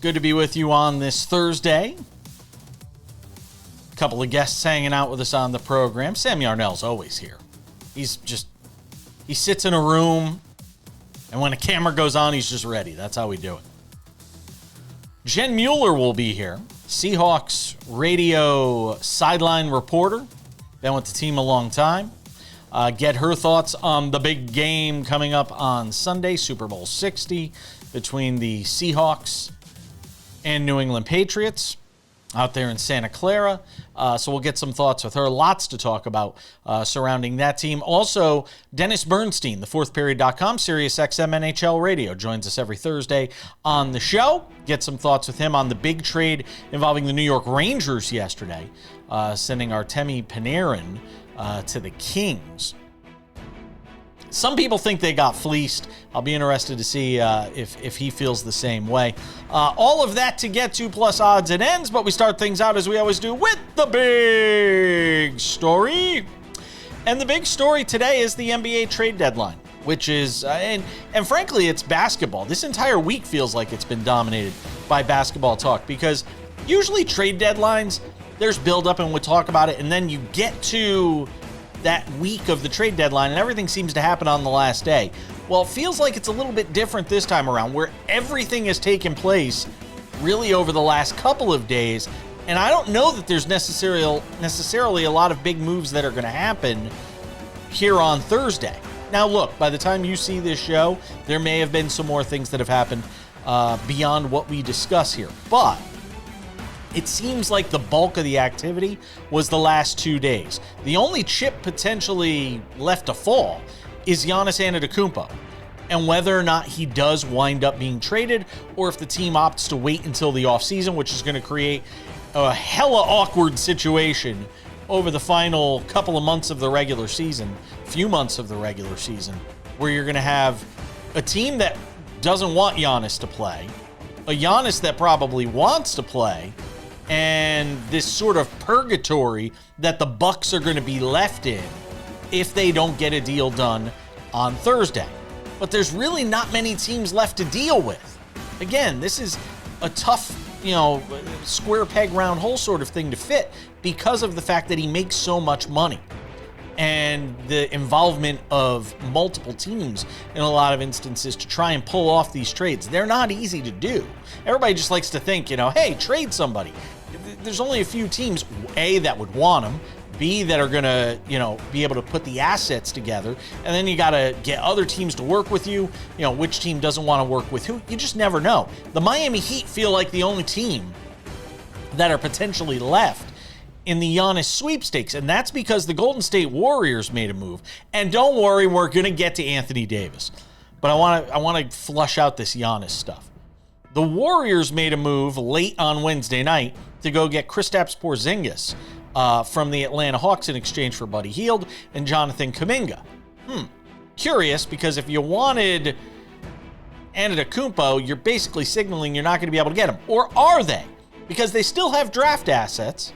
Good to be with you on this Thursday. A couple of guests hanging out with us on the program. Sam Yarnell's always here. He sits in a room, and when a camera goes on, he's just ready. That's how we do it. Jen Mueller will be here. Seahawks radio sideline reporter. Been with the team a long time. Get her thoughts on the big game coming up on Sunday, Super Bowl 60, between the Seahawks and New England Patriots out there in Santa Clara. So we'll get some thoughts with her. Lots to talk about surrounding that team. Also, Dennis Bernstein, the fourthperiod.com, SiriusXM NHL Radio, joins us every Thursday on the show. Get some thoughts with him on the big trade involving the New York Rangers yesterday, sending Artemi Panarin to the Kings. Some people think they got fleeced. I'll be interested to see if he feels the same way. All of that to get to, plus odds and ends, but we start things out as we always do with the big story. And the big story today is the NBA trade deadline, which is, and frankly, it's basketball. This entire week feels like it's been dominated by basketball talk, because usually trade deadlines, there's build-up and we'll talk about it, and then you get to that week of the trade deadline, and everything seems to happen on the last day. Well, it feels like it's a little bit different this time around, where everything has taken place really over the last couple of days, and I don't know that there's necessarily a lot of big moves that are going to happen here on Thursday. Now, look, by the time you see this show, there may have been some more things that have happened beyond what we discuss here, but it seems like the bulk of the activity was the last 2 days. The only chip potentially left to fall is Giannis Antetokounmpo, and whether or not he does wind up being traded, or if the team opts to wait until the offseason, which is going to create a hella awkward situation over the final couple of months of the regular season, few months of the regular season, where you're going to have a team that doesn't want Giannis to play, a Giannis that probably wants to play, and this sort of purgatory that the Bucks are going to be left in if they don't get a deal done on Thursday. But there's really not many teams left to deal with. Again, this is a tough, square peg round hole sort of thing to fit because of the fact that he makes so much money and the involvement of multiple teams in a lot of instances to try and pull off these trades. They're not easy to do. Everybody just likes to think, hey, trade somebody. There's only a few teams, A, that would want them, B, that are going to, be able to put the assets together, and then you got to get other teams to work with you. Which team doesn't want to work with who? You just never know. The Miami Heat feel like the only team that are potentially left in the Giannis sweepstakes, and that's because the Golden State Warriors made a move. And don't worry, we're going to get to Anthony Davis, but I want to flush out this Giannis stuff. The Warriors made a move late on Wednesday night to go get Kristaps Porzingis from the Atlanta Hawks in exchange for Buddy Hield and Jonathan Kuminga. Curious, because if you wanted Antetokounmpo, you're basically signaling you're not going to be able to get him. Or are they? Because they still have draft assets.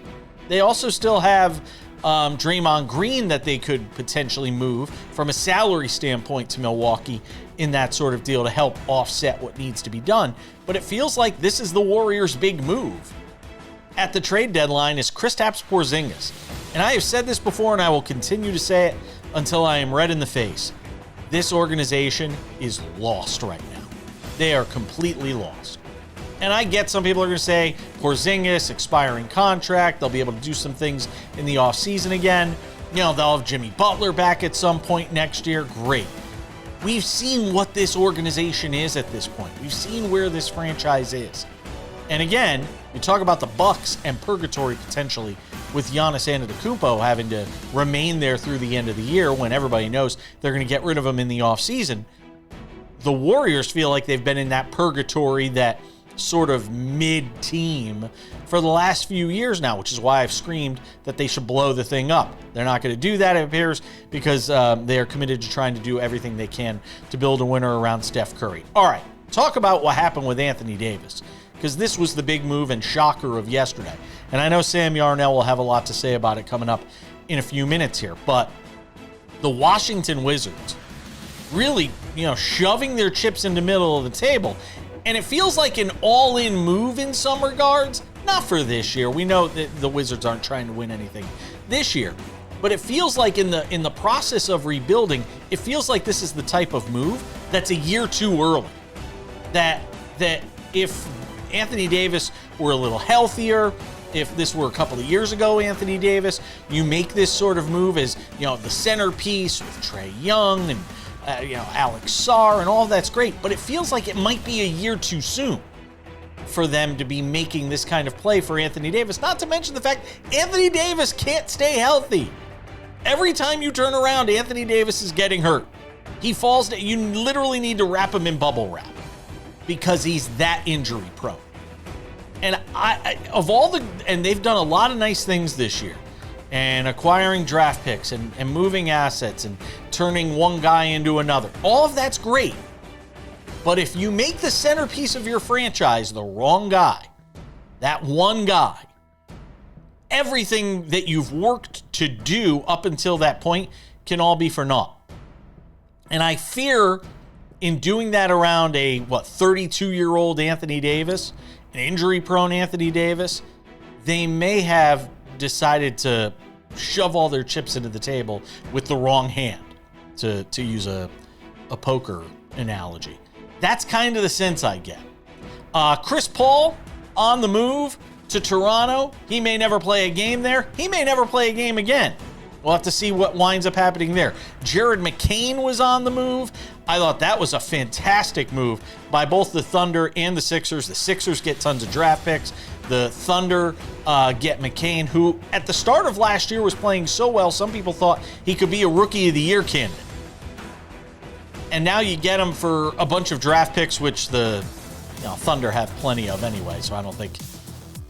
They also still have Draymond Green that they could potentially move from a salary standpoint to Milwaukee in that sort of deal to help offset what needs to be done. But it feels like this is the Warriors' big move at the trade deadline is Kristaps Porzingis. And I have said this before, and I will continue to say it until I am red in the face. This organization is lost right now. They are completely lost. And I get some people are going to say, Porzingis, expiring contract, they'll be able to do some things in the offseason again. They'll have Jimmy Butler back at some point next year. Great. We've seen what this organization is at this point. We've seen where this franchise is. And again, you talk about the Bucks and purgatory potentially with Giannis Antetokounmpo having to remain there through the end of the year when everybody knows they're going to get rid of him in the offseason. The Warriors feel like they've been in that purgatory, that sort of mid-team for the last few years now, which is why I've screamed that they should blow the thing up. They're not going to do that, it appears, because they are committed to trying to do everything they can to build a winner around Steph Curry. All right, talk about what happened with Anthony Davis, because this was the big move and shocker of yesterday. And I know Sam Yarnell will have a lot to say about it coming up in a few minutes here, but the Washington Wizards really, shoving their chips in the middle of the table. And it feels like an all-in move in some regards. Not for this year. We know that the Wizards aren't trying to win anything this year. But it feels like in the process of rebuilding, it feels like this is the type of move that's a year too early. That if Anthony Davis were a little healthier, if this were a couple of years ago, Anthony Davis, you make this sort of move as, the centerpiece with Trae Young and, Alex Sarr and all of that's great. But it feels like it might be a year too soon for them to be making this kind of play for Anthony Davis. Not to mention the fact Anthony Davis can't stay healthy. Every time you turn around, Anthony Davis is getting hurt. He falls down. You literally need to wrap him in bubble wrap because he's that injury prone. And and they've done a lot of nice things this year, and acquiring draft picks and moving assets and turning one guy into another. All of that's great. But if you make the centerpiece of your franchise the wrong guy, that one guy, everything that you've worked to do up until that point can all be for naught. And I fear in doing that around a 32-year-old Anthony Davis, an injury-prone Anthony Davis, they may have decided to shove all their chips into the table with the wrong hand, to use a poker analogy. That's kind of the sense I get. Chris Paul on the move to Toronto. He may never play a game there. He may never play a game again. We'll have to see what winds up happening there. Jared McCain was on the move. I thought that was a fantastic move by both the Thunder and the Sixers. The Sixers get tons of draft picks. The Thunder get McCain, who at the start of last year was playing so well, some people thought he could be a Rookie of the Year candidate. And now you get him for a bunch of draft picks, which the Thunder have plenty of anyway, so I don't think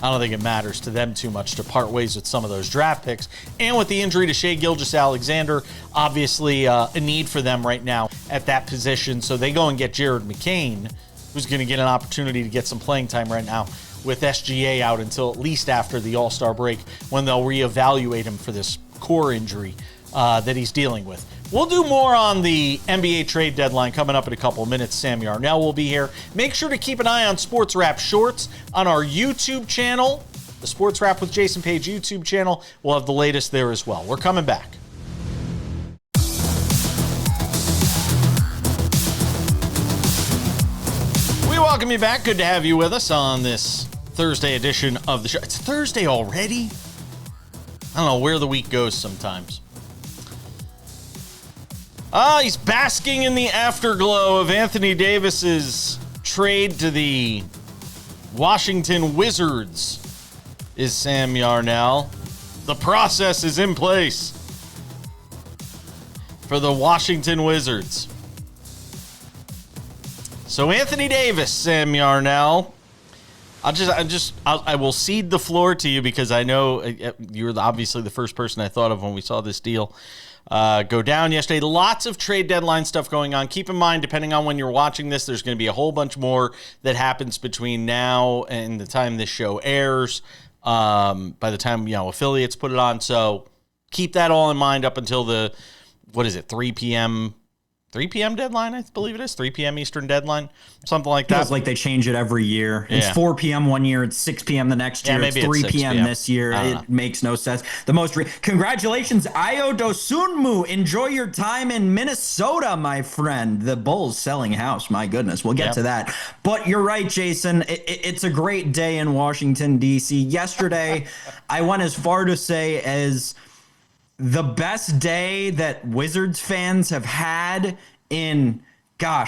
it matters to them too much to part ways with some of those draft picks. And with the injury to Shai Gilgeous-Alexander, obviously a need for them right now at that position. So they go and get Jared McCain, who's going to get an opportunity to get some playing time right now with SGA out until at least after the All-Star break, when they'll reevaluate him for this core injury that he's dealing with. We'll do more on the NBA trade deadline coming up in a couple of minutes. Sam Yarnell will be here. Make sure to keep an eye on SportsWrap Shorts on our YouTube channel. The SportsWrap with Jason Page YouTube channel. We'll have the latest there as well. We're coming back. We welcome you back. Good to have you with us on this Thursday edition of the show. It's Thursday already? I don't know where the week goes sometimes. He's basking in the afterglow of Anthony Davis's trade to the Washington Wizards, is Sam Yarnell. The process is in place for the Washington Wizards. So Anthony Davis, Sam Yarnell, I will cede the floor to you because I know you're obviously the first person I thought of when we saw this deal go down yesterday. Lots of trade deadline stuff going on. Keep in mind, depending on when you're watching this, there's going to be a whole bunch more that happens between now and the time this show airs. By the time affiliates put it on, so keep that all in mind up until the 3 p.m. deadline, I believe it is. 3 p.m. Eastern deadline, something like that. Feels like they change it every year. It's 4 p.m. one year, it's 6 p.m. the next year, it's 3 p.m. this year. It makes no sense. Congratulations, Ayo Dosunmu. Enjoy your time in Minnesota, my friend. The Bulls selling house. My goodness, we'll get to that. But you're right, Jason. It's a great day in Washington, D.C. Yesterday, I went as far to say as the best day that Wizards fans have had in,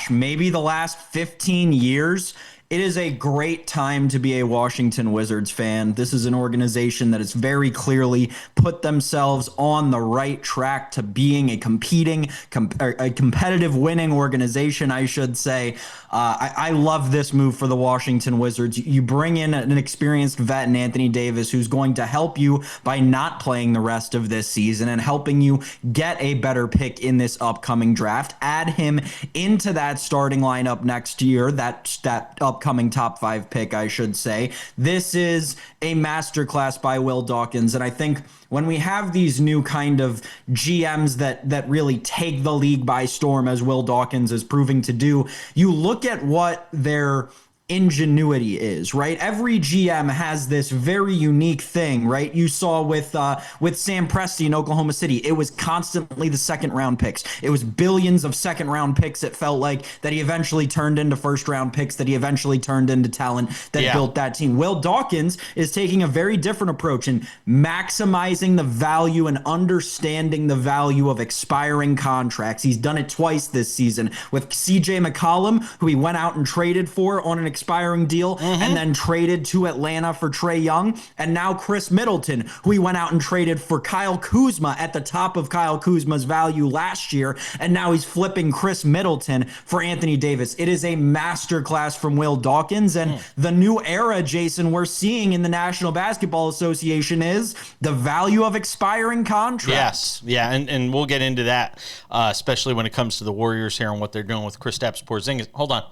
maybe the last 15 years. It is a great time to be a Washington Wizards fan. This is an organization that has very clearly put themselves on the right track to being a competitive winning organization, I should say. I love this move for the Washington Wizards. You bring in an experienced vet in Anthony Davis who's going to help you by not playing the rest of this season and helping you get a better pick in this upcoming draft. Add him into that starting lineup next year, that upcoming top 5 pick, I should say. This is a masterclass by Will Dawkins, and I think when we have these new kind of GMs that really take the league by storm, as Will Dawkins is proving to do, you look at what their ingenuity is, right? Every GM has this very unique thing, right? You saw with Sam Presti in Oklahoma City, it was constantly the second round picks. It was billions of second round picks. It felt like that he eventually turned into first round picks, that he eventually turned into talent that built that team. Will Dawkins is taking a very different approach and maximizing the value and understanding the value of expiring contracts. He's done it twice this season with CJ McCollum, who he went out and traded for on an expiring deal and then traded to Atlanta for Trae Young. And now Chris Middleton, who he went out and traded for Kyle Kuzma at the top of Kyle Kuzma's value last year. And now he's flipping Chris Middleton for Anthony Davis. It is a masterclass from Will Dawkins. And the new era, Jason, we're seeing in the National Basketball Association is the value of expiring contracts. Yes. Yeah. And we'll get into that, especially when it comes to the Warriors here and what they're doing with Kristaps Porzingis. Hold on.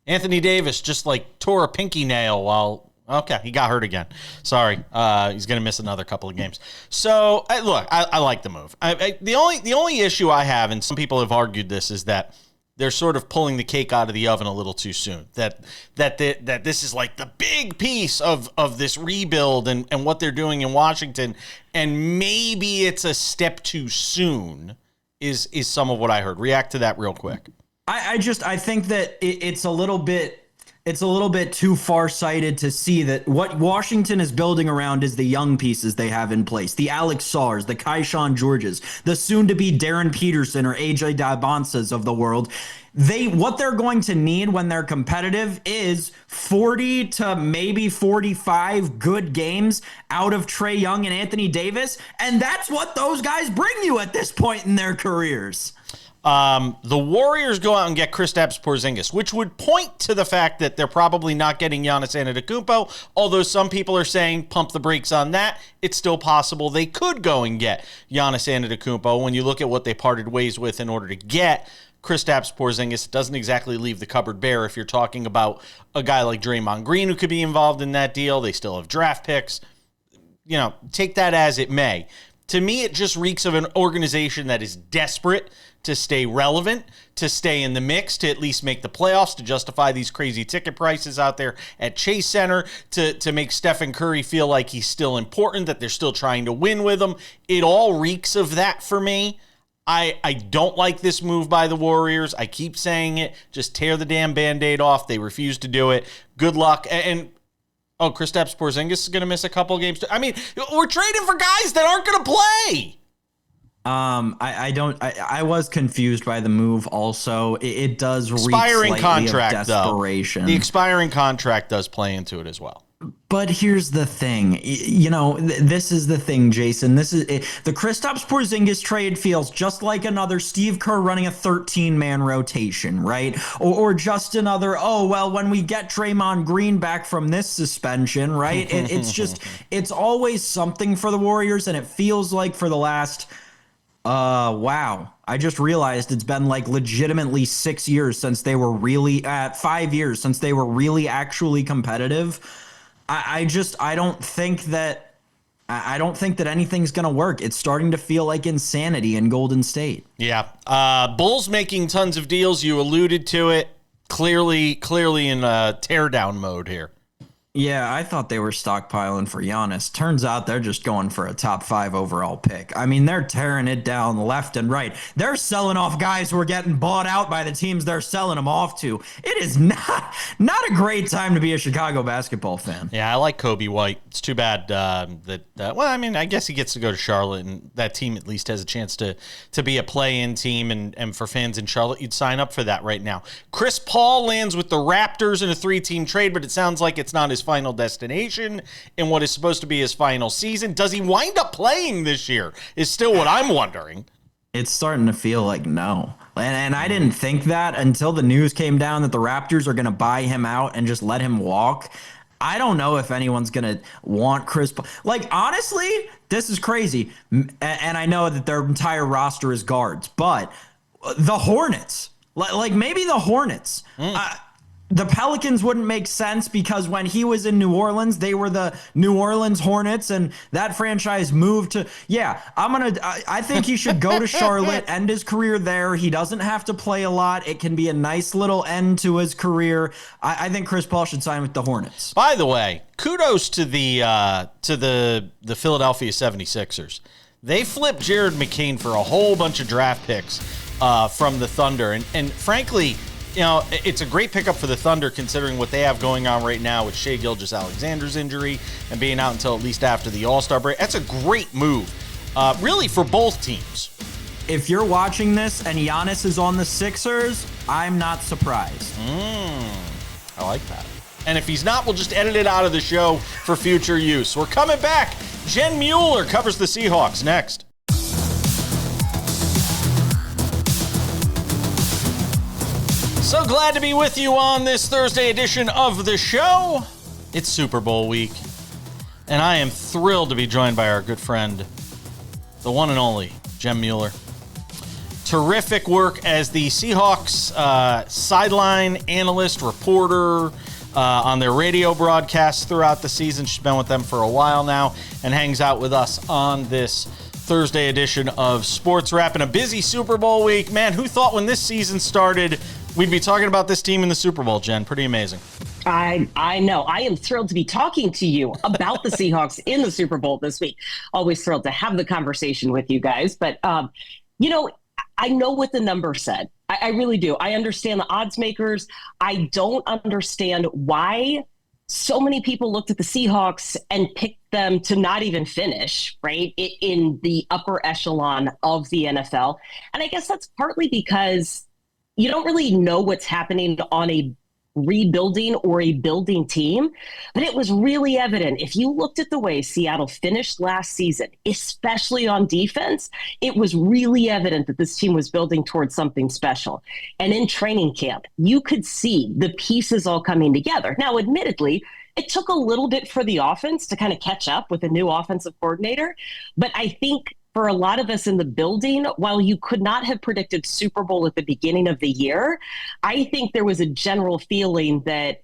Anthony Davis just like tore a pinky nail while, he got hurt again. Sorry. He's going to miss another couple of games. So I like the move. The only issue I have, and some people have argued this, is that they're sort of pulling the cake out of the oven a little too soon. That this is like the big piece of this rebuild and what they're doing in Washington, and maybe it's a step too soon is some of what I heard. React to that real quick. I think that it's a little bit too far-sighted to see that what Washington is building around is the young pieces they have in place. The Alex Sars, the Kaishan Georges, the soon-to-be Darren Peterson or AJ Dybonsas of the world. What they're going to need when they're competitive is 40 to maybe 45 good games out of Trae Young and Anthony Davis, and that's what those guys bring you at this point in their careers. The Warriors go out and get Kristaps Porzingis, which would point to the fact that they're probably not getting Giannis Antetokounmpo, although some people are saying pump the brakes on that. It's still possible they could go and get Giannis Antetokounmpo. When you look at what they parted ways with in order to get Kristaps Porzingis, it doesn't exactly leave the cupboard bare if you're talking about a guy like Draymond Green who could be involved in that deal. They still have draft picks. Take that as it may. To me, it just reeks of an organization that is desperate to stay relevant, to stay in the mix, to at least make the playoffs, to justify these crazy ticket prices out there at Chase Center, to make Stephen Curry feel like he's still important, that they're still trying to win with him. It all reeks of that for me. I don't like this move by the Warriors. I keep saying it. Just tear the damn Band-Aid off. They refuse to do it. Good luck. And Kristaps Porzingis is going to miss a couple games too. I mean, we're trading for guys that aren't going to play. I was confused by the move also. It does reek expiring contract of desperation. Though. The expiring contract does play into it as well. But here's the thing, this is the thing, Jason. This is the Kristaps Porzingis trade feels just like another Steve Kerr running a 13-man rotation, right? Or just another, when we get Draymond Green back from this suspension, right? It's always something for the Warriors, and it feels like for the last wow. I just realized it's been like legitimately 6 years since they were really 5 years since they were really actually competitive. I don't think that anything's going to work. It's starting to feel like insanity in Golden State. Yeah. Bulls making tons of deals. You alluded to it. Clearly in teardown mode here. Yeah, I thought they were stockpiling for Giannis. Turns out they're just going for a top 5 overall pick. I mean, they're tearing it down left and right. They're selling off guys who are getting bought out by the teams they're selling them off to. It is not a great time to be a Chicago basketball fan. Yeah, I like Kobe White. It's too bad I guess he gets to go to Charlotte, and that team at least has a chance to be a play-in team, and for fans in Charlotte, you'd sign up for that right now. Chris Paul lands with the Raptors in a 3-team trade, but it sounds like it's not his final destination in what is supposed to be his final season. Does he wind up playing this year is still what I'm wondering. It's starting to feel like no. And I didn't think that until the news came down that the Raptors are going to buy him out and just let him walk. I don't know if anyone's going to want Chris Paul. Like, honestly, this is crazy. And I know that their entire roster is guards, but the Hornets, like maybe the Hornets, the Pelicans wouldn't make sense because when he was in New Orleans, they were the New Orleans Hornets, and that franchise moved to, I think he should go to Charlotte, end his career there. He doesn't have to play a lot. It can be a nice little end to his career. I think Chris Paul should sign with the Hornets. By the way, kudos to the Philadelphia 76ers. They flipped Jared McCain for a whole bunch of draft picks from the Thunder. And frankly, it's a great pickup for the Thunder considering what they have going on right now with Shai Gilgeous-Alexander's injury and being out until at least after the All-Star break. That's a great move, really, for both teams. If you're watching this and Giannis is on the Sixers, I'm not surprised. I like that. And if he's not, we'll just edit it out of the show for future use. We're coming back. Jen Mueller covers the Seahawks next. So glad to be with you on this Thursday edition of the show. It's Super Bowl week, and I am thrilled to be joined by our good friend, the one and only Jen Mueller. Terrific work as the Seahawks sideline analyst, reporter, on their radio broadcasts throughout the season. She's been with them for a while now and hangs out with us on this Thursday edition of SportsWrap. In a busy Super Bowl week, man, who thought when this season started we'd be talking about this team in the Super Bowl, Jen? Pretty amazing. I know. I am thrilled to be talking to you about the Seahawks in the Super Bowl this week. Always thrilled to have the conversation with you guys. But, I know what the number said. I really do. I understand the odds makers. I don't understand why so many people looked at the Seahawks and picked them to not even finish, right, in the upper echelon of the NFL. And I guess that's partly because you don't really know what's happening on a rebuilding or a building team, but it was really evident. If you looked at the way Seattle finished last season, especially on defense, it was really evident that this team was building towards something special. And in training camp, you could see the pieces all coming together. Now, admittedly, it took a little bit for the offense to kind of catch up with a new offensive coordinator, but I think for a lot of us in the building, while you could not have predicted Super Bowl at the beginning of the year, I think there was a general feeling that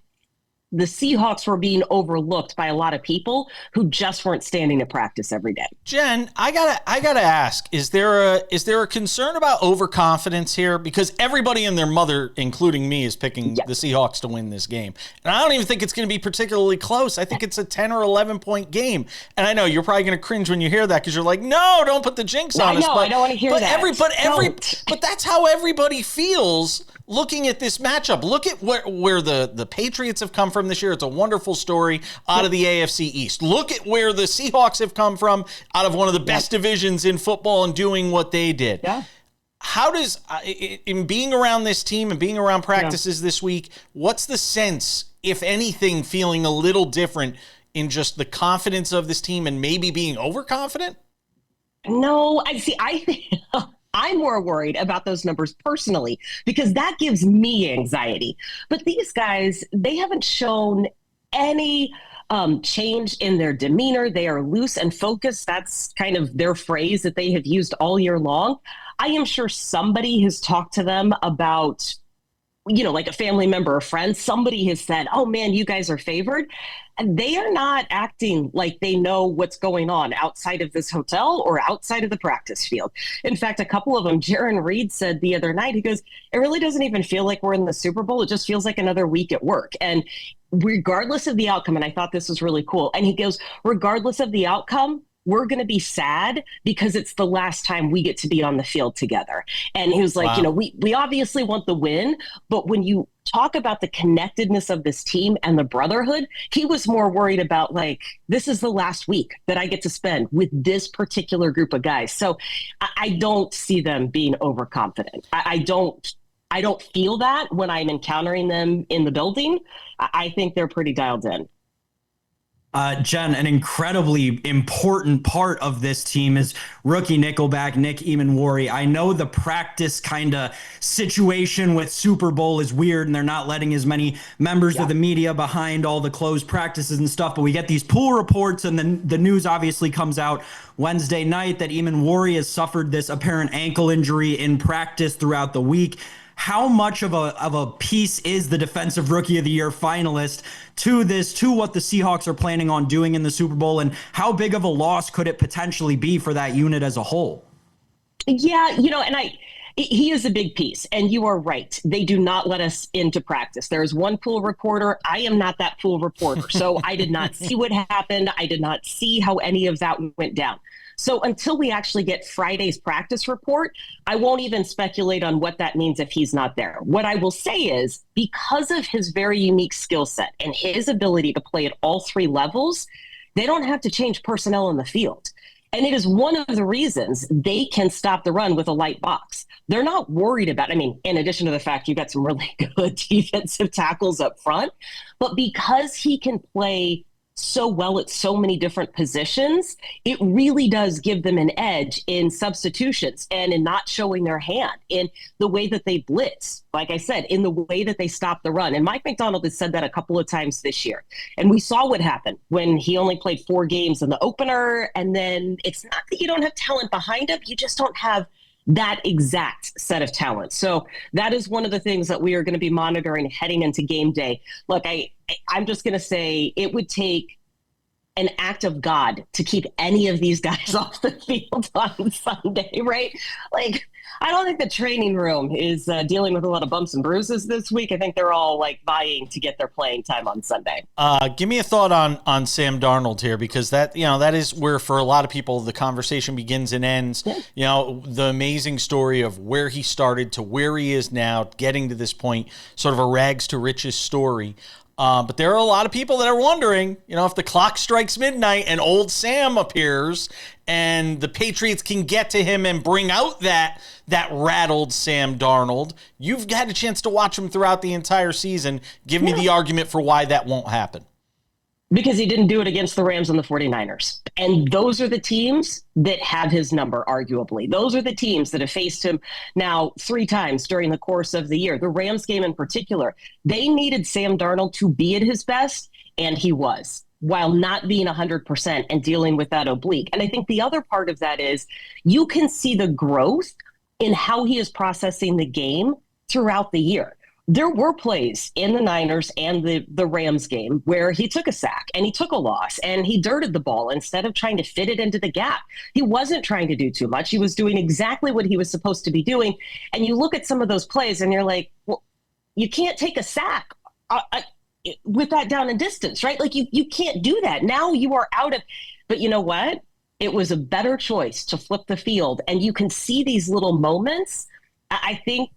the Seahawks were being overlooked by a lot of people who just weren't standing at practice every day. Jen, I gotta ask, is there a concern about overconfidence here? Because everybody and their mother, including me, is picking the Seahawks to win this game. And I don't even think it's going to be particularly close. I think it's a 10 or 11 point game. And I know you're probably going to cringe when you hear that because you're like, no, don't put the jinx on us. I don't want to hear that. But that's how everybody feels looking at this matchup. Look at where the Patriots have come from this year. It's a wonderful story out of the AFC East. Look at where the Seahawks have come from out of one of the best divisions in football and doing what they did. Yeah. How does, in being around this team and being around practices this week, what's the sense, if anything, feeling a little different in just the confidence of this team and maybe being overconfident? No, I think I'm more worried about those numbers personally because that gives me anxiety. But these guys, they haven't shown any change in their demeanor. They are loose and focused. That's kind of their phrase that they have used all year long. I am sure somebody has talked to them about, like a family member or friend. Somebody has said, oh man, you guys are favored. And they are not acting like they know what's going on outside of this hotel or outside of the practice field. In fact, a couple of them, Jaron Reed said the other night, he goes, it really doesn't even feel like we're in the Super Bowl. It just feels like another week at work. And regardless of the outcome, and I thought this was really cool. And he goes, regardless of the outcome, we're going to be sad because it's the last time we get to be on the field together. And he was like, wow. We obviously want the win, but when you talk about the connectedness of this team and the brotherhood, he was more worried about this is the last week that I get to spend with this particular group of guys. So I don't see them being overconfident. I don't feel that when I'm encountering them in the building. I think they're pretty dialed in. Jen, an incredibly important part of this team is rookie nickelback Nick Eamon-Wari. I know the practice kind of situation with Super Bowl is weird and they're not letting as many members of the media behind all the closed practices and stuff, but we get these pool reports and then the news obviously comes out Wednesday night that Eamon-Wari has suffered this apparent ankle injury in practice throughout the week. how much of a piece is the Defensive Rookie of the Year finalist to what the Seahawks are planning on doing in the Super Bowl, and how big of a loss could it potentially be for that unit as a whole? Yeah, he is a big piece, and you are right. They do not let us into practice. There is one pool reporter. I am not that pool reporter, so I did not see what happened. I did not see how any of that went down. So until we actually get Friday's practice report, I won't even speculate on what that means if he's not there. What I will say is, because of his very unique skill set and his ability to play at all three levels, they don't have to change personnel in the field. And it is one of the reasons they can stop the run with a light box. They're not worried about, in addition to the fact you got some really good defensive tackles up front, but because he can play so well at so many different positions, it really does give them an edge in substitutions and in not showing their hand, in the way that they blitz, like I said, in the way that they stop the run. And Mike Macdonald has said that a couple of times this year. And we saw what happened when he only played 4 games in the opener. And then it's not that you don't have talent behind him, you just don't have that exact set of talent. So that is one of the things that we are going to be monitoring heading into game day. Look, I'm just going to say it would take an act of God to keep any of these guys off the field on Sunday, right? Like, I don't think the training room is dealing with a lot of bumps and bruises this week. I think they're all vying to get their playing time on Sunday. Give me a thought on Sam Darnold here, because that is where, for a lot of people, the conversation begins and ends. Yeah. The amazing story of where he started to where he is now, getting to this point, sort of a rags to riches story. But there are a lot of people that are wondering, if the clock strikes midnight and old Sam appears and the Patriots can get to him and bring out that rattled Sam Darnold. You've had a chance to watch him throughout the entire season. Give me the argument for why that won't happen. Because he didn't do it against the Rams and the 49ers. And those are the teams that have his number, arguably. Those are the teams that have faced him now 3 times during the course of the year. The Rams game in particular, they needed Sam Darnold to be at his best, and he was, while not being 100% and dealing with that oblique. And I think the other part of that is you can see the growth in how he is processing the game throughout the year. There were plays in the Niners and the Rams game where he took a sack and he took a loss and he dirted the ball instead of trying to fit it into the gap. He wasn't trying to do too much. He was doing exactly what he was supposed to be doing. And you look at some of those plays and you're like, well, you can't take a sack with that down and distance, right? Like you can't do that. Now you are out of, but you know what? It was a better choice to flip the field. And you can see these little moments. I think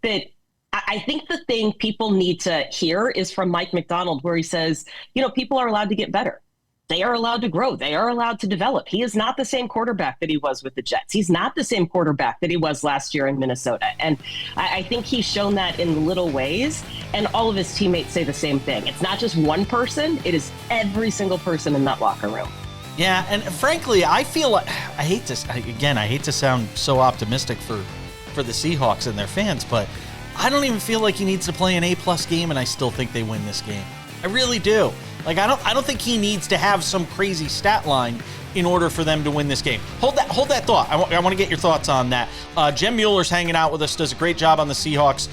the thing people need to hear is from Mike Macdonald, where he says, people are allowed to get better. They are allowed to grow. They are allowed to develop. He is not the same quarterback that he was with the Jets. He's not the same quarterback that he was last year in Minnesota. And I think he's shown that in little ways. And all of his teammates say the same thing. It's not just one person. It is every single person in that locker room. Yeah, and frankly, I feel like, I hate to sound so optimistic for the Seahawks and their fans, but I don't even feel like he needs to play an A+ game, and I still think they win this game. I really do. Like, I don't think he needs to have some crazy stat line in order for them to win this game. Hold that thought. I want to get your thoughts on that. Jen Mueller's hanging out with us, does a great job on the Seahawks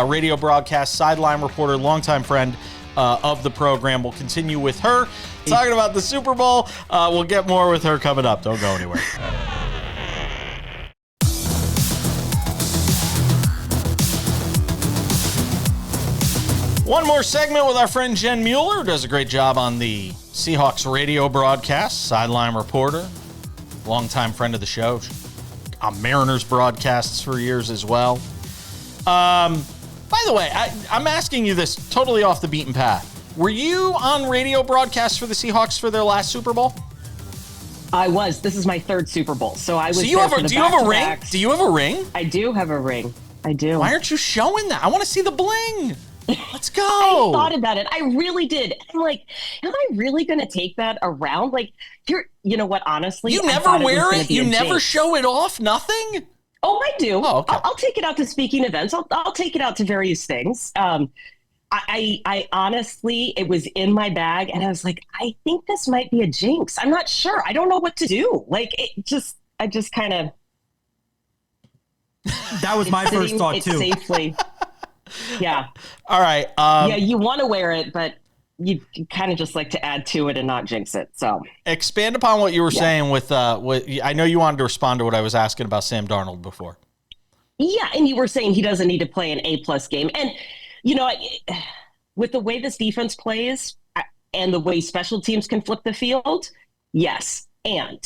radio broadcast, sideline reporter, longtime friend of the program. We'll continue with her talking about the Super Bowl. We'll get more with her coming up. Don't go anywhere. One more segment with our friend Jen Mueller, who does a great job on the Seahawks radio broadcast, sideline reporter, longtime friend of the show, on Mariners broadcasts for years as well. By the way, I'm asking you this totally off the beaten path. Were you on radio broadcasts for the Seahawks for their last Super Bowl? I was. This is my 3rd Super Bowl, so I was. So do you have a ring? Do you have a ring? I do have a ring. I do. Why aren't you showing that? I want to see the bling. Let's go. I thought about it. I really did. I'm like, am I really going to take that around? Like, you know what? Honestly, you never wear it. You never show it off. Nothing. Oh, I do. Oh, okay. I'll take it out to speaking events. I'll take it out to various things. I honestly, it was in my bag, and I was like, I think this might be a jinx. I'm not sure. I don't know what to do. Like, I just kind of. That was my first thought too. Safely. Yeah. All right. Yeah, you want to wear it, but you kind of just like to add to it and not jinx it. So expand upon what you were saying with I know you wanted to respond to what I was asking about Sam Darnold before. Yeah, and you were saying he doesn't need to play an A+ game. And, you know, with the way this defense plays and the way special teams can flip the field, yes. And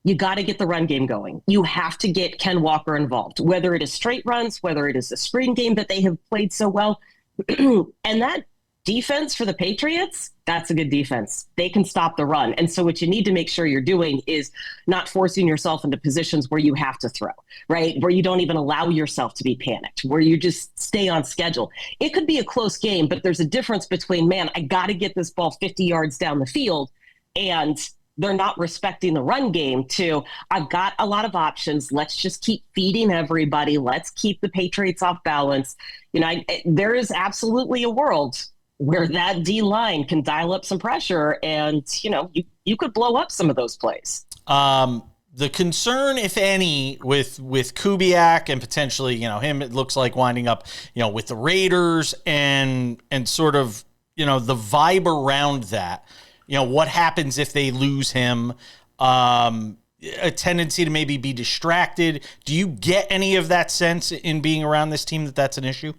you got to get the run game going. You have to get Ken Walker involved, whether it is straight runs, whether it is the screen game that they have played so well. And that defense for the Patriots, that's a good defense. They can stop the run. And so what you need to make sure you're doing is not forcing yourself into positions where you have to throw, right? Where you don't even allow yourself to be panicked, where you just stay on schedule. It could be a close game, but there's a difference between, man, I got to get this ball 50 yards down the field, and they're not respecting the run game, to I've got a lot of options. Let's just keep feeding everybody. Let's keep the Patriots off balance. You know, there is absolutely a world where that D line can dial up some pressure, and, you know, you could blow up some of those plays. The concern, if any, with Kubiak and potentially, you know, him, it looks like winding up, you know, with the Raiders and sort of, you know, the vibe around that, you know, what happens if they lose him, a tendency to maybe be distracted. Do you get any of that sense in being around this team that that's an issue?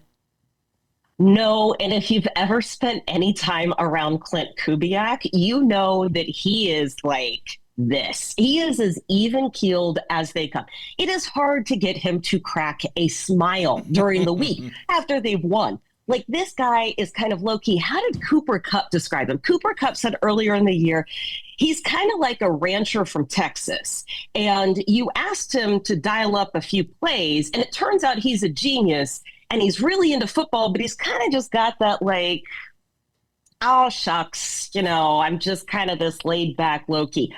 No, and if you've ever spent any time around Clint Kubiak, you know that he is like this. He is as even-keeled as they come. It is hard to get him to crack a smile during the week after they've won. Like, this guy is kind of low-key. How did Cooper Kupp describe him? Cooper Kupp said earlier in the year, he's kind of like a rancher from Texas. And you asked him to dial up a few plays, and it turns out he's a genius. And he's really into football, but he's kind of just got that, like, oh, shucks, you know, I'm just kind of this laid back, low key.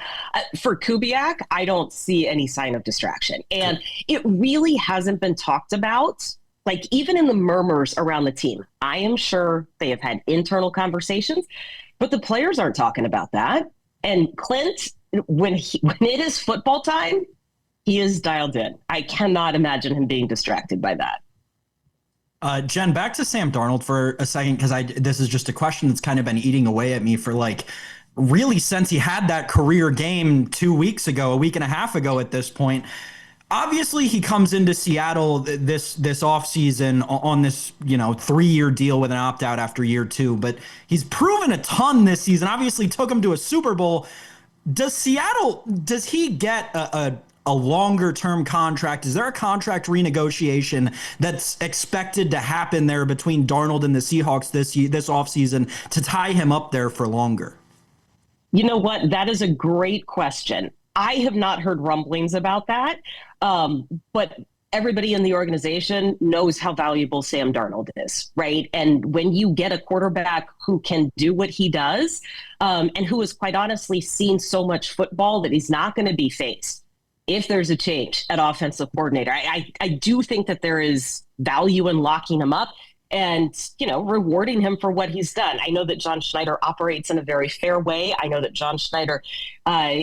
For Kubiak, I don't see any sign of distraction. And it really hasn't been talked about, like, even in the murmurs around the team. I am sure they have had internal conversations, but the players aren't talking about that. And Clint, when it is football time, he is dialed in. I cannot imagine him being distracted by that. Jen, back to Sam Darnold for a second, because this is just a question that's kind of been eating away at me for, like, really since he had that career game 2 weeks ago, a week and a half ago at this point. Obviously, he comes into Seattle this offseason on this, you know, 3-year deal with an opt-out after year 2, but he's proven a ton this season. Obviously took him to a Super Bowl. Does he get a longer term contract? Is there a contract renegotiation that's expected to happen there between Darnold and the Seahawks this offseason to tie him up there for longer? You know what? That is a great question. I have not heard rumblings about that, but everybody in the organization knows how valuable Sam Darnold is, right? And when you get a quarterback who can do what he does, and who has quite honestly seen so much football that he's not going to be faced if there's a change at offensive coordinator, I do think that there is value in locking him up and, you know, rewarding him for what he's done. I know that John Schneider operates in a very fair way. I know that John Schneider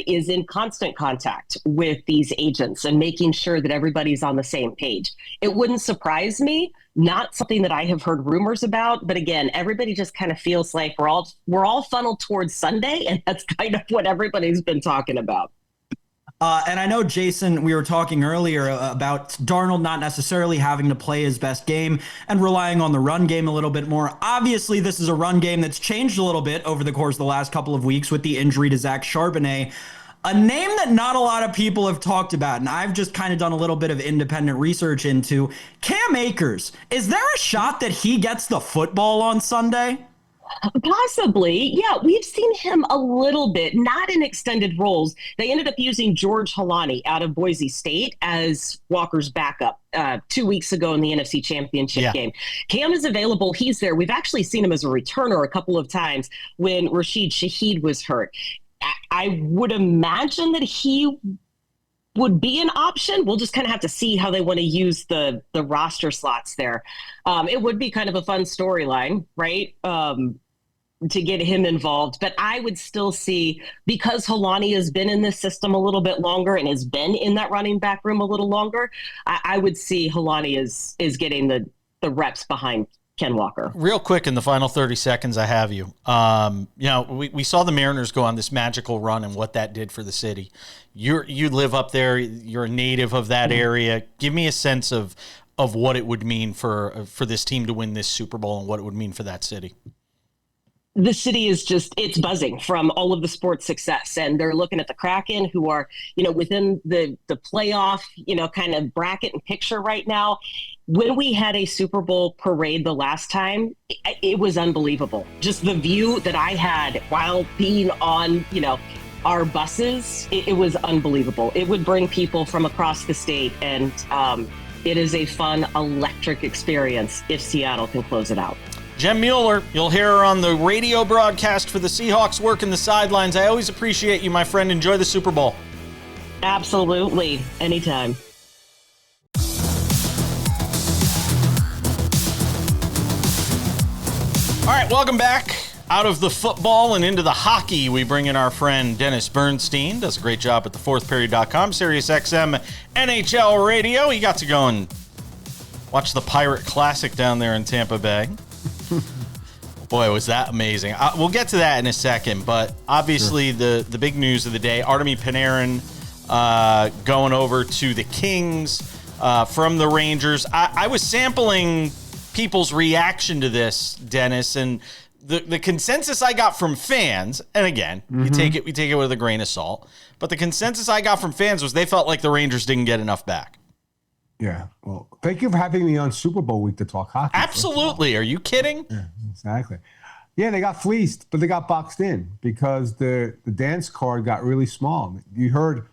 is in constant contact with these agents and making sure that everybody's on the same page. It wouldn't surprise me, not something that I have heard rumors about, but again, everybody just kind of feels like we're all funneled towards Sunday, and that's kind of what everybody's been talking about. And I know, Jason, we were talking earlier about Darnold not necessarily having to play his best game and relying on the run game a little bit more. Obviously, this is a run game that's changed a little bit over the course of the last couple of weeks with the injury to Zach Charbonnet. A name that not a lot of people have talked about, and I've just kind of done a little bit of independent research into, Cam Akers. Is there a shot that he gets the football on Sunday? Possibly. Yeah, we've seen him a little bit, not in extended roles. They ended up using George Halani out of Boise State as Walker's backup 2 weeks ago in the NFC Championship game. Cam is available. He's there. We've actually seen him as a returner a couple of times when Rashid Shaheed was hurt. I would imagine that he would be an option. We'll just kind of have to see how they want to use the roster slots there. It would be kind of a fun storyline, right? To get him involved. But I would still see, because Halani has been in this system a little bit longer and has been in that running back room a little longer, I would see Halani is getting the reps behind Ken Walker. Real quick, in the final 30 seconds I have you. We saw the Mariners go on this magical run and what that did for the city. You live up there. You're a native of that area. Give me a sense of what it would mean for this team to win this Super Bowl and what it would mean for that city. The city is it's buzzing from all of the sports success, and they're looking at the Kraken, who are, within the playoff, kind of bracket and picture right now. When we had a Super Bowl parade the last time, it was unbelievable. Just the view that I had while being on, our buses, it was unbelievable. It would bring people from across the state, and it is a fun, electric experience if Seattle can close it out. Jen Mueller, you'll hear her on the radio broadcast for the Seahawks, working the sidelines. I always appreciate you, my friend. Enjoy the Super Bowl. Absolutely. Anytime. All right, welcome back. Out of the football and into the hockey, we bring in our friend Dennis Bernstein. Does a great job at thefourthperiod.com, SiriusXM NHL Radio. He got to go and watch the Pirate Classic down there in Tampa Bay. Boy, was that amazing. We'll get to that in a second, but obviously the big news of the day, Artemi Panarin going over to the Kings from the Rangers. I was sampling people's reaction to this, Dennis, and the consensus I got from fans, and again, we take it with a grain of salt, but the consensus I got from fans was they felt like the Rangers didn't get enough back. Yeah, well, thank you for having me on Super Bowl week to talk hockey. Absolutely. Are you kidding? Yeah, exactly. Yeah, they got fleeced, but they got boxed in because the dance card got really small. You heard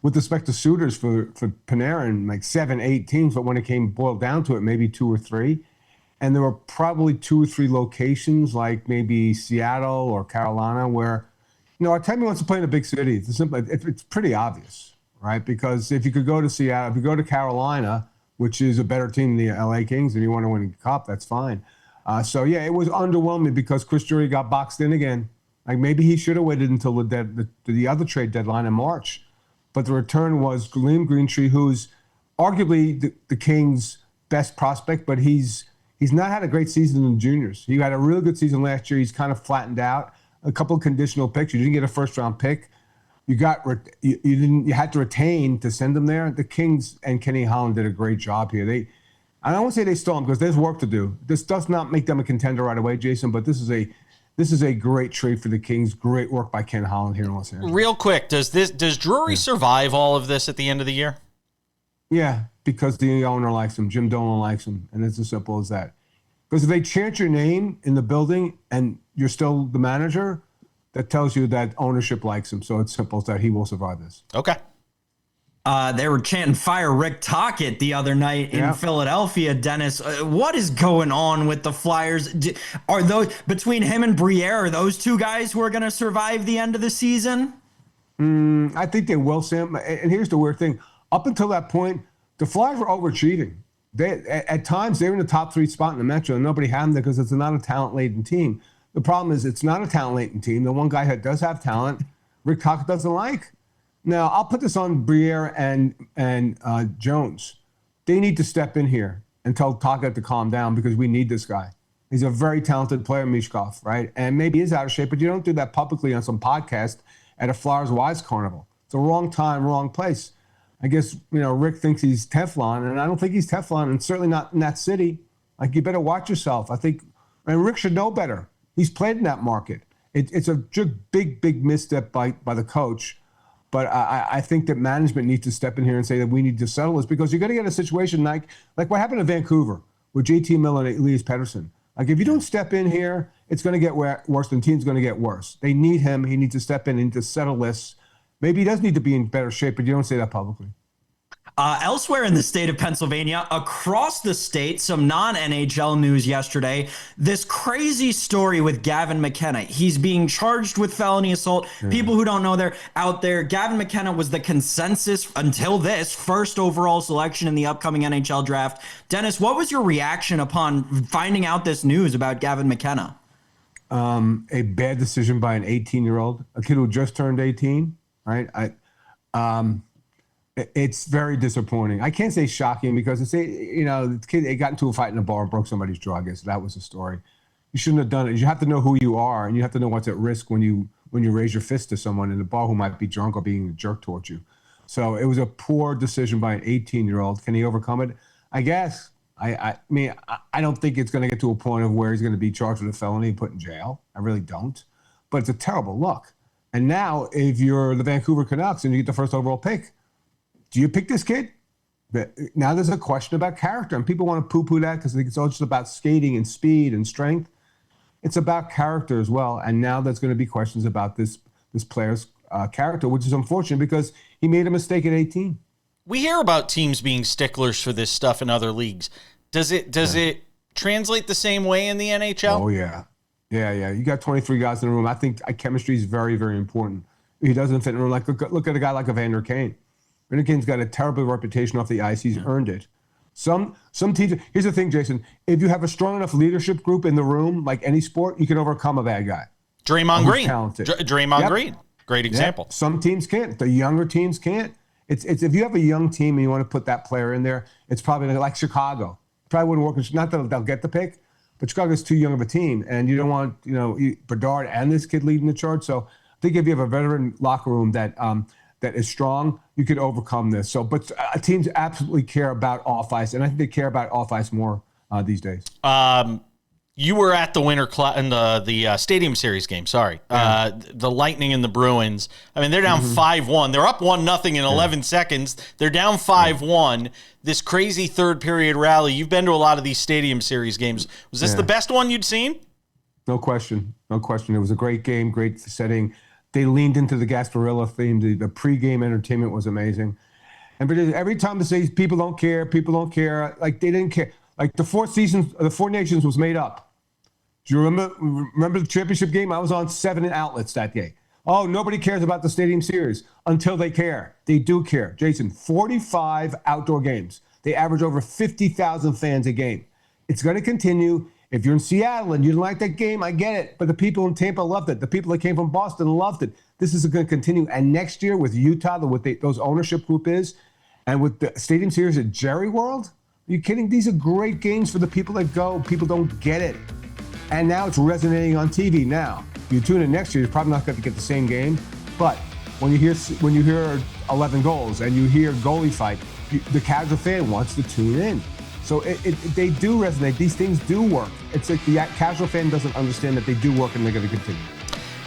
with respect to suitors for Panarin, like 7, 8 teams, but when it came boiled down to it, maybe 2 or 3. And there were probably 2 or 3 locations, like maybe Seattle or Carolina, where, Artemi wants to play in a big city. It's pretty obvious. Right, because if you could go to Seattle, if you go to Carolina, which is a better team than the LA Kings, and you want to win a cup, that's fine. It was underwhelming because Chris Drury got boxed in again. Like maybe he should have waited until the other trade deadline in March, but the return was Liam Greentree, who's arguably the Kings' best prospect, but he's not had a great season in the juniors. He had a really good season last year. He's kind of flattened out. A couple of conditional picks. You didn't get a first-round pick. You had to retain to send them there. The Kings and Kenny Holland did a great job here. I don't want to say they stole them because there's work to do. This does not make them a contender right away, Jason, but this is a great trade for the Kings. Great work by Ken Holland here in Los Angeles. Real quick, does Drury survive all of this at the end of the year? Yeah, because the owner likes him. Jim Dolan likes him, and it's as simple as that. Because if they chant your name in the building and you're still the manager, that tells you that ownership likes him. So it's simple as that. He will survive this. Okay. They were chanting "Fire Rick Tocchet" the other night in Philadelphia. Dennis, what is going on with the Flyers? Are those between him and Briere? Are those 2 guys who are going to survive the end of the season? I think they will, Sam. And here's the weird thing: up until that point, the Flyers were overachieving. At times they were in the top 3 spot in the Metro, and nobody had them there because it's not a talent-laden team. The problem is it's not a talent-laden team. The one guy that does have talent, Rick Tocchet doesn't like. Now, I'll put this on Briere and Jones. They need to step in here and tell Tocchet to calm down because we need this guy. He's a very talented player, Mishkov, right? And maybe he's out of shape, but you don't do that publicly on some podcast at a Flyers Wise Carnival. It's a wrong time, wrong place. I guess, Rick thinks he's Teflon, and I don't think he's Teflon, and certainly not in that city. Like, you better watch yourself. And Rick should know better. He's played in that market. It's a big misstep by the coach. But I think that management needs to step in here and say that we need to settle this because you're going to get a situation like what happened in Vancouver with JT Miller and Elias Pettersson. Like if you don't step in here, it's going to get worse. The team's going to get worse. They need him. He needs to step in and to settle this. Maybe he does need to be in better shape, but you don't say that publicly. Elsewhere in the state of Pennsylvania, across the state, some non-NHL news yesterday. This crazy story with Gavin McKenna. He's being charged with felony assault. People who don't know, they're out there. Gavin McKenna was the consensus until this first overall selection in the upcoming NHL draft. Dennis, what was your reaction upon finding out this news about Gavin McKenna? A bad decision by an 18-year-old, a kid who just turned 18, right? It's very disappointing. I can't say shocking because the kid, they got into a fight in a bar and broke somebody's jaw. I guess that was the story. You shouldn't have done it. You have to know who you are, and you have to know what's at risk when you raise your fist to someone in the bar who might be drunk or being a jerk towards you. So it was a poor decision by an 18-year-old. Can he overcome it? I guess. I mean, I don't think it's going to get to a point of where he's going to be charged with a felony and put in jail. I really don't. But it's a terrible look. And now, if you're the Vancouver Canucks and you get the first overall pick, do you pick this kid? Now there's a question about character, and people want to poo-poo that because it's all just about skating and speed and strength. It's about character as well. And now there's going to be questions about this player's character, which is unfortunate because he made a mistake at 18. We hear about teams being sticklers for this stuff in other leagues. Does it translate the same way in the NHL? Oh, yeah. Yeah. You got 23 guys in the room. I think chemistry is very, very important. He doesn't fit in the room. Like, look at a guy like Evander Kane. Evander Kane's got a terrible reputation off the ice. He's earned it. Some teams. Here's the thing, Jason. If you have a strong enough leadership group in the room, like any sport, you can overcome a bad guy. Draymond Green. Talented. Draymond Green. Great example. Yep. Some teams can't. The younger teams can't. It's if you have a young team and you want to put that player in there, it's probably like Chicago. Probably wouldn't work. Not that they'll get the pick, but Chicago's too young of a team, and you don't want Bedard and this kid leading the charge. So I think if you have a veteran locker room that is strong, you could overcome this. So, but teams absolutely care about off ice, and I think they care about off ice more these days. You were at the the Stadium Series game. Sorry, the Lightning and the Bruins. I mean, they're down 5-1. They're up 1-0 in 11 seconds. They're down 5-1. This crazy third period rally. You've been to a lot of these Stadium Series games. Was this the best one you'd seen? No question. It was a great game, great setting. They leaned into the Gasparilla theme. The pregame entertainment was amazing. And every time they say people don't care, like they didn't care. Like the Four Nations was made up. Do you remember the championship game? I was on 7 outlets that day. Oh, nobody cares about the Stadium Series until they care. They do care. Jason, 45 outdoor games. They average over 50,000 fans a game. It's going to continue. If you're in Seattle and you didn't like that game, I get it. But the people in Tampa loved it. The people that came from Boston loved it. This is going to continue. And next year with Utah, those ownership group is, and with the Stadium Series at Jerry World, are you kidding? These are great games for the people that go. People don't get it. And now it's resonating on TV now. You tune in next year, you're probably not going to get the same game. But when you hear 11 goals and you hear goalie fight, the casual fan wants to tune in. So they do resonate. These things do work. It's like the casual fan doesn't understand that they do work and they're going to continue.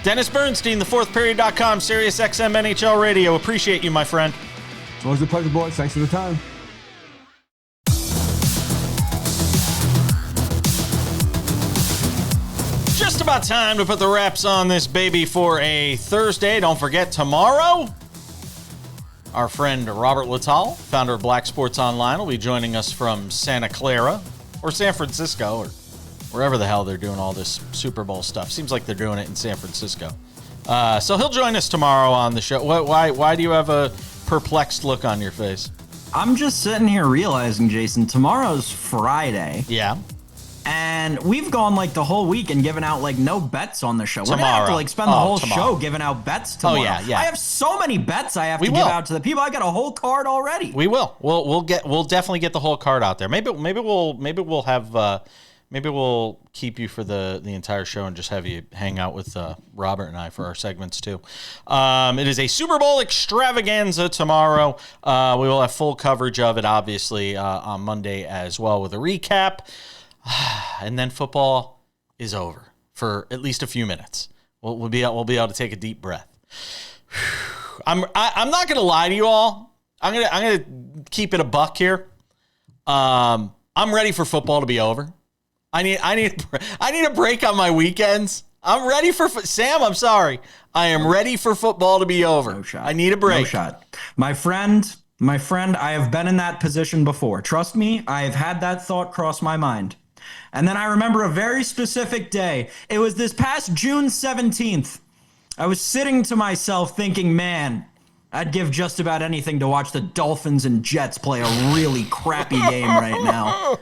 Dennis Bernstein, thefourthperiod.com, Sirius XM NHL Radio. Appreciate you, my friend. It's always a pleasure, boys. Thanks for the time. Just about time to put the wraps on this baby for a Thursday. Don't forget, tomorrow, our friend Robert Lital, founder of Black Sports Online, will be joining us from Santa Clara or San Francisco or wherever the hell they're doing all this Super Bowl stuff. Seems like they're doing it in San Francisco. So he'll join us tomorrow on the show. Why do you have a perplexed look on your face? I'm just sitting here realizing, Jason, tomorrow's Friday. Yeah. And we've gone like the whole week and given out like no bets on the show. Tomorrow. We're gonna have to like spend the whole show giving out bets tomorrow. Oh yeah. I have so many bets I have to give out to the people. I got a whole card already. We will. We'll definitely get the whole card out there. Maybe we'll keep you for the entire show and just have you hang out with Robert and I for our segments too. It is a Super Bowl extravaganza tomorrow. We will have full coverage of it, obviously, on Monday as well with a recap. And then football is over for at least a few minutes. We'll be able to take a deep breath. I'm not gonna lie to you all. I'm gonna keep it a buck here. I'm ready for football to be over. I need a break on my weekends. I'm ready for Sam. I'm sorry. I am ready for football to be over. No shot. I need a break. No shot. My friend, I have been in that position before. Trust me, I have had that thought cross my mind. And then I remember a very specific day. It was this past June 17th. I was sitting to myself thinking, man, I'd give just about anything to watch the Dolphins and Jets play a really crappy game right now.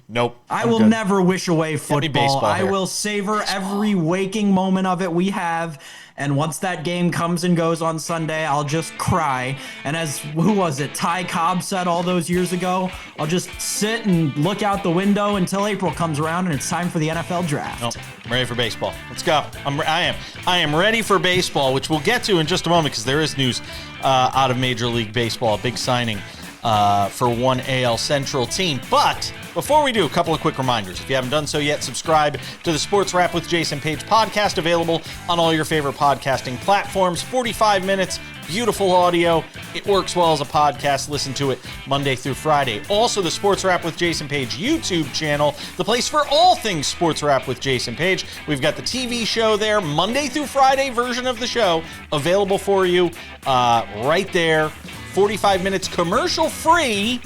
Nope. I will never wish away football. I will savor every waking moment of it we have. And once that game comes and goes on Sunday, I'll just cry. And as, who was it, Ty Cobb said all those years ago, I'll just sit and look out the window until April comes around and it's time for the NFL draft. Nope. I'm ready for baseball. Let's go. I am ready for baseball, which we'll get to in just a moment because there is news out of Major League Baseball, a big signing for one AL Central team. But before we do, a couple of quick reminders. If you haven't done so yet, subscribe to the Sports Wrap with Jason Page podcast, available on all your favorite podcasting platforms. 45 minutes, beautiful audio. It works well as a podcast. Listen to it Monday through Friday. Also, the Sports Wrap with Jason Page YouTube channel, the place for all things Sports Wrap with Jason Page. We've got the TV show there, Monday through Friday version of the show, available for you right there. 45 minutes commercial free.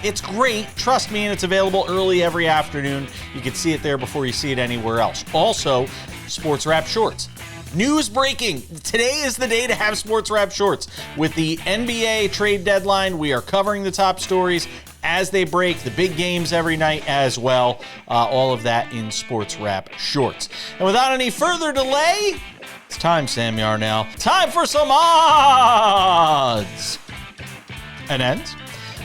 It's great. Trust me, and it's available early every afternoon. You can see it there before you see it anywhere else. Also, Sports Wrap Shorts. News breaking. Today is the day to have Sports Wrap Shorts. With the NBA trade deadline, we are covering the top stories as they break, the big games every night as well. All of that in Sports Wrap Shorts. And without any further delay, it's time, Sam Yarnell. Time for some odds and ends.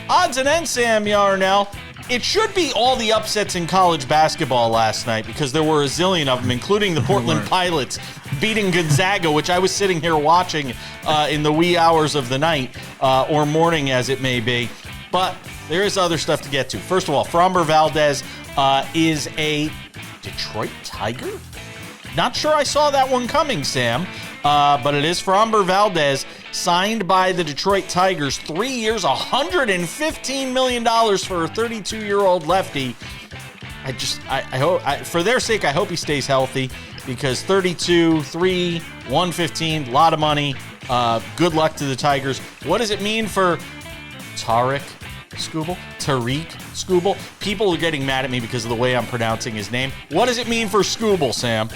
Odds and ends, Sam Yarnell. It should be all the upsets in college basketball last night because there were a zillion of them, including the Portland Pilots beating Gonzaga, which I was sitting here watching in the wee hours of the night or morning as it may be. But there is other stuff to get to. First of all, Framber Valdez is a Detroit Tiger? Not sure I saw that one coming, Sam. But it is Framber Valdez, signed by the Detroit Tigers, 3 years, $115 million for a 32-year-old lefty. I hope, for their sake, I hope he stays healthy because 32, 3, 115, a lot of money. Good luck to the Tigers. What does it mean for Tariq Skubal? People are getting mad at me because of the way I'm pronouncing his name. What does it mean for Skubal, Sam?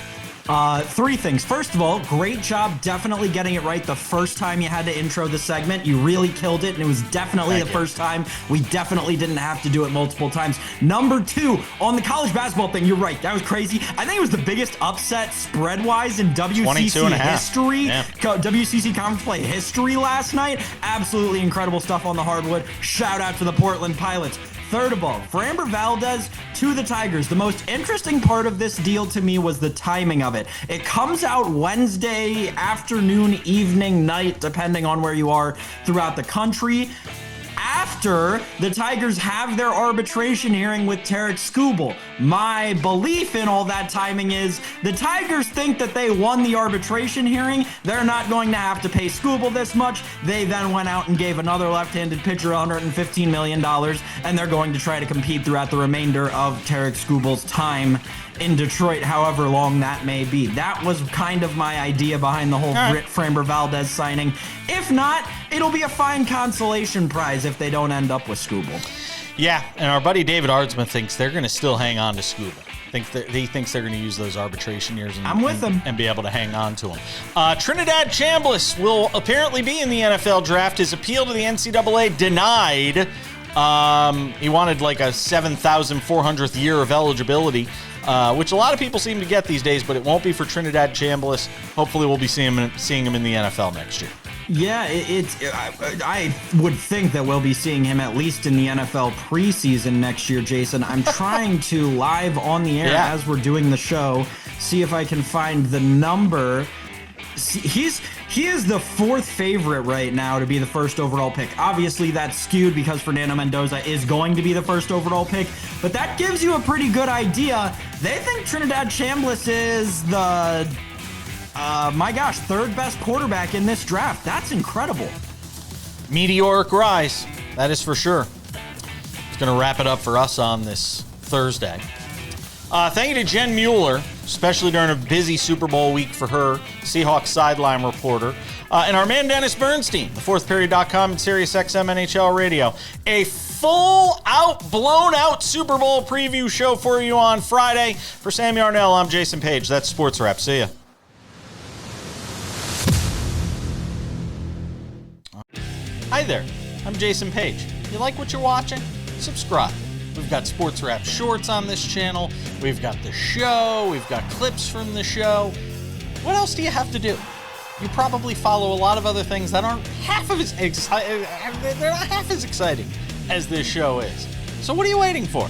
Three things. First of all, great job definitely getting it right the first time you had to intro the segment. You really killed it, and it was definitely first time. We definitely didn't have to do it multiple times. Number two, on the college basketball thing, you're right. That was crazy. I think it was the biggest upset spread-wise in WCC history. Yeah. WCC conference play history last night. Absolutely incredible stuff on the hardwood. Shout out to the Portland Pilots. Third of all, Framber Valdez to the Tigers. The most interesting part of this deal to me was the timing of it. It comes out Wednesday afternoon, evening, night, depending on where you are throughout the country, after the Tigers have their arbitration hearing with Tariq Skubal. My belief in all that timing is the Tigers think that they won the arbitration hearing. They're not going to have to pay Skubal this much. They then went out and gave another left-handed pitcher $115 million, and they're going to try to compete throughout the remainder of Tariq Skubal's time in Detroit, however long that may be. That was kind of my idea behind the whole Framber Valdez signing. If not, it'll be a fine consolation prize if they don't end up with Skubal. Yeah, and our buddy David Ardsma thinks they're going to still hang on to Skubal. He thinks they're going to use those arbitration years and be able to hang on to him. Trinidad Chambliss will apparently be in the NFL draft. His appeal to the NCAA denied. He wanted like a 7,400th year of eligibility, which a lot of people seem to get these days, but it won't be for Trinidad Chambliss. Hopefully we'll be seeing him in the NFL next year. Yeah, I would think that we'll be seeing him at least in the NFL preseason next year, Jason. I'm trying to live on the air as we're doing the show, see if I can find the number. He is the fourth favorite right now to be the first overall pick. Obviously, that's skewed because Fernando Mendoza is going to be the first overall pick, but that gives you a pretty good idea. They think Trinidad Chambliss is the third best quarterback in this draft. That's incredible. Meteoric rise, that is for sure. It's going to wrap it up for us on this Thursday. Thank you to Jen Mueller, especially during a busy Super Bowl week for her, Seahawks sideline reporter. And our man Dennis Bernstein, thefourthperiod.com and SiriusXM NHL Radio. A full-out, blown-out Super Bowl preview show for you on Friday. For Sam Yarnell, I'm Jason Page. That's Sports Wrap. See ya. Hi there, I'm Jason Page. You like what you're watching? Subscribe. We've got SportsWrap shorts on this channel. We've got the show. We've got clips from the show. What else do you have to do? You probably follow a lot of other things that aren't half as exciting. They're not half as exciting as this show is. So what are you waiting for?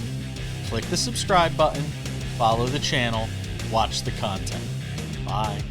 Click the subscribe button, follow the channel, watch the content. Bye.